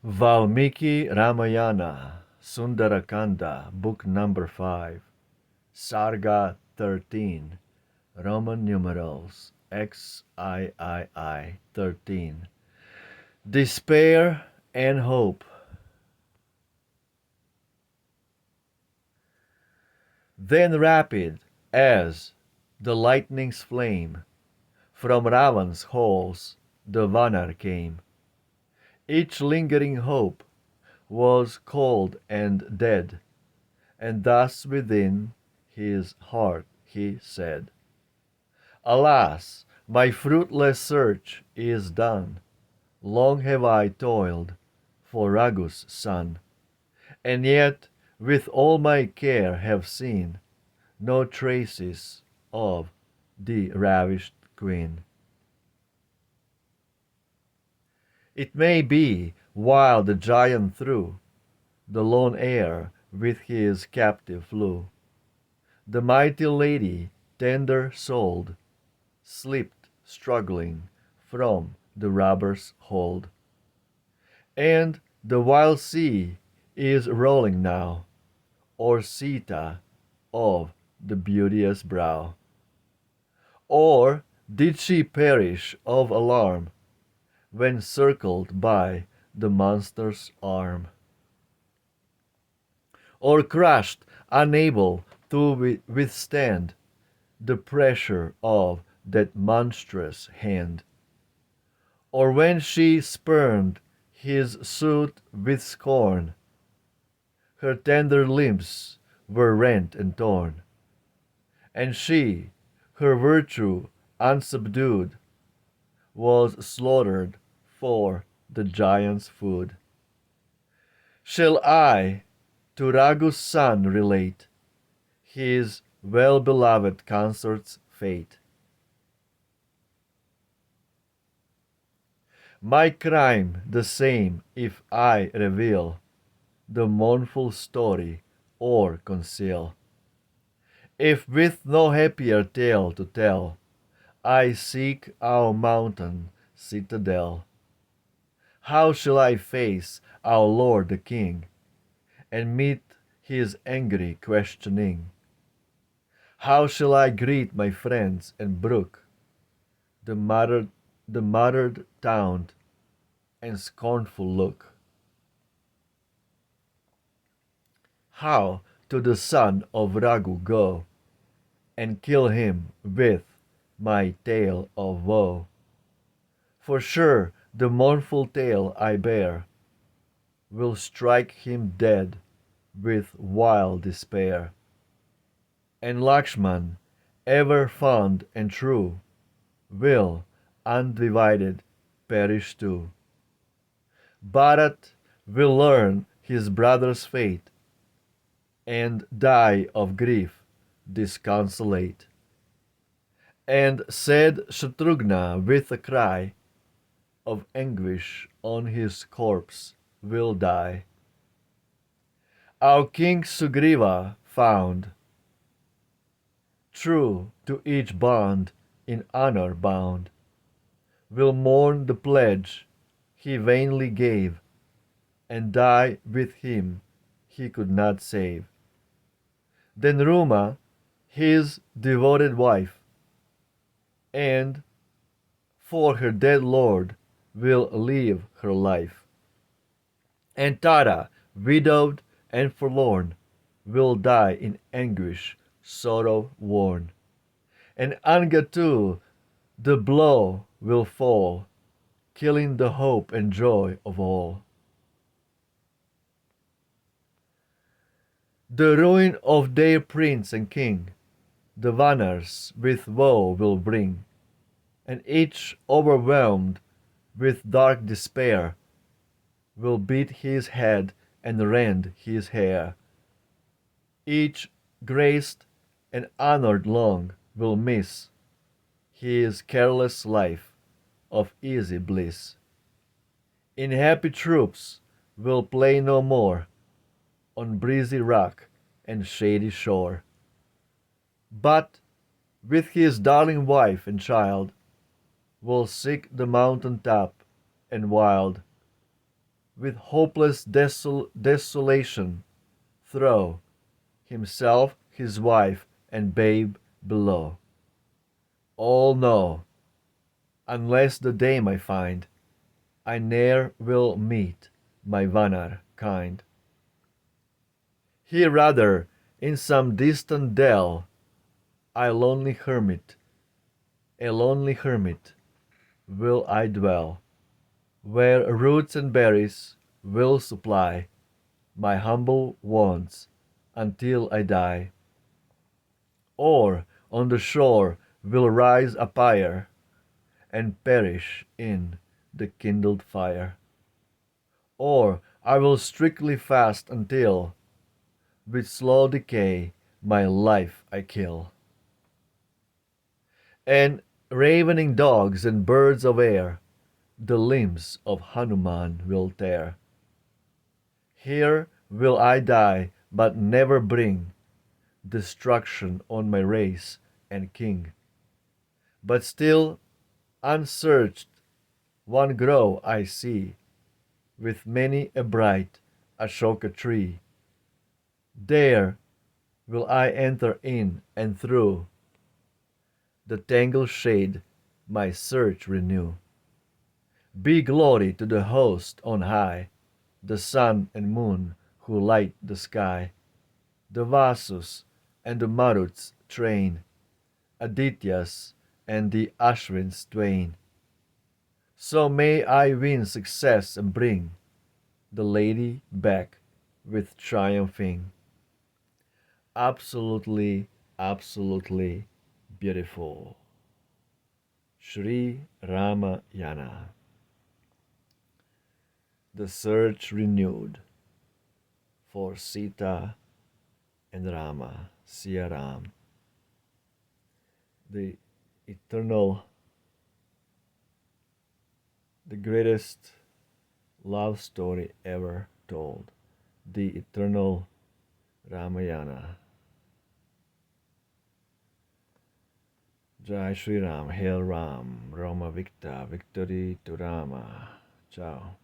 Valmiki Ramayana, Sundara Kanda, Book number 5, Sarga 13, Roman numerals XIII 13. Despair and Hope. Then rapid as the lightning's flame, from Ravan's halls the Vanar came. Each lingering hope was cold and dead, and thus within his heart he said, Alas, my fruitless search is done. Long have I toiled for Raghu's son, and yet with all my care have seen no traces of the ravished queen. It may be, while the giant through the lone air with his captive flew, the mighty lady, tender-souled, slipped struggling from the robber's hold. And the wild sea is rolling now o'er Sita of the beauteous brow. Or did she perish of alarm when circled by the monster's arm? Or crushed, unable to withstand the pressure of that monstrous hand? Or when she spurned his suit with scorn, her tender limbs were rent and torn, and she, her virtue unsubdued, was slaughtered for the giant's food. Shall I to Raghu's son relate his well-beloved consort's fate? My crime the same if I reveal the mournful story or conceal. If with no happier tale to tell, I seek our mountain citadel. How shall I face our lord the king, and meet his angry questioning? How shall I greet my friends and brook the muttered taunt and scornful look? How to the son of Raghu go, and kill him with my tale of woe? For sure the mournful tale I bear will strike him dead with wild despair. And Lakshman, ever fond and true, will undivided perish too. Bharat will learn his brother's fate, and die of grief disconsolate. And said Shatrughna with a cry of anguish on his corpse will die. Our King Sugriva found, true to each bond in honor bound, will mourn the pledge he vainly gave, and die with him he could not save. Then Ruma, his devoted wife, and for her dead lord will live her life. And Tara, widowed and forlorn, will die in anguish, sorrow worn. And Anga too, the blow will fall, killing the hope and joy of all. The ruin of their prince and king, the Vanars with woe will bring, and each overwhelmed with dark despair will beat his head and rend his hair. Each graced and honored long will miss his careless life of easy bliss. In happy troops will play no more on breezy rock and shady shore, but with his darling wife and child will seek the mountain top and wild, with hopeless desolation, throw himself, his wife, and babe below. All know, unless the dame I find, I ne'er will meet my Vanar kind. Here rather, in some distant dell, a lonely hermit, will I dwell, where roots and berries will supply my humble wants until I die. Or on the shore will rise a pyre, and perish in the kindled fire. Or I will strictly fast until, with slow decay, my life I kill. And ravening dogs and birds of air the limbs of Hanuman will tear. Here will I die, but never bring destruction on my race and king. But still, unsearched, one grow I see, with many a bright Ashoka tree. There will I enter in, and through the tangled shade my search renew. Be glory to the host on high, the sun and moon who light the sky, the Vasus and the Maruts train, Adityas and the Ashwins twain. So may I win success and bring the lady back with triumphing. Absolutely, absolutely beautiful. Sri Ramayana. The search renewed for Sita and Rama, Siya Ram, the eternal, the greatest love story ever told, the eternal Ramayana. Jai Shri Ram, Hail Ram, Rama Victa, victory to Rama. Ciao.